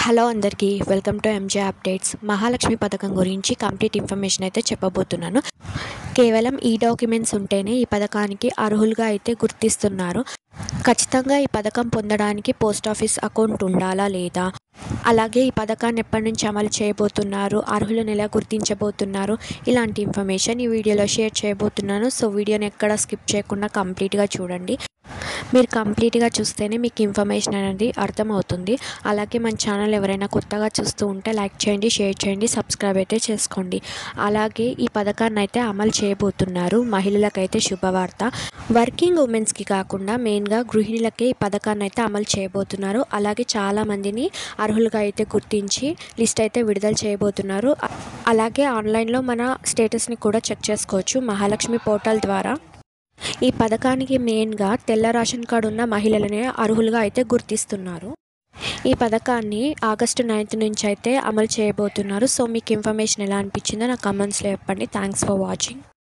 Hello అందరికీ welcome to M J updates. Mahalakshmi పథకం గురించి కంప్లీట్ ఇన్ఫర్మేషన్ అయితే చెప్పబోతున్నాను. కేవలం ఈ డాక్యుమెంట్స్ ఉంటేనే ఈ పథకానికి అర్హులుగా అయితే గుర్తిస్తున్నారు. ఖచ్చితంగా ఈ పథకం పొందడానికి పోస్ట్ ఆఫీస్ అకౌంట్ ఉండాలా లేదా, అలాగే ఈ పథకాన్ని ఎప్పటి నుంచి అమలు చేయబోతున్నారు, అర్హులను ఎలా గుర్తించబోతున్నారు, ఇలాంటి ఇన్ఫర్మేషన్ ఈ వీడియోలో షేర్ చేయబోతున్నాను. సో వీడియోని ఎక్కడ స్కిప్ చేయకుండా కంప్లీట్గా చూడండి. మీరు కంప్లీట్గా చూస్తేనే మీకు ఇన్ఫర్మేషన్ అనేది అర్థమవుతుంది. అలాగే మన ఛానల్ ఎవరైనా కొత్తగా చూస్తూ ఉంటే లైక్ చేయండి, షేర్ చేయండి, సబ్స్క్రైబ్ అయితే చేసుకోండి. అలాగే ఈ పథకాన్ని అయితే అమలు చేయబోతున్నారు. మహిళలకైతే శుభవార్త. వర్కింగ్ ఉమెన్స్కి కాకుండా మెయిన్గా గృహిణులకే ఈ పథకాన్ని అయితే అమలు చేయబోతున్నారు. అలాగే చాలామందిని అర్హులుగా అయితే గుర్తించి లిస్ట్ అయితే విడుదల చేయబోతున్నారు. అలాగే ఆన్లైన్లో మన స్టేటస్ని కూడా చెక్ చేసుకోవచ్చు మహాలక్ష్మి పోర్టల్ ద్వారా. ఈ పథకానికి మెయిన్గా తెల్ల రేషన్ కార్డు ఉన్న మహిళలనే అర్హులుగా అయితే గుర్తిస్తున్నారు. ఈ పథకాన్ని ఆగస్టు 9th నుంచి అయితే అమలు చేయబోతున్నారు. సో మీకు ఇన్ఫర్మేషన్ ఎలా అనిపించిందో నాకు కమెంట్స్లో చెప్పండి. Thanks for watching.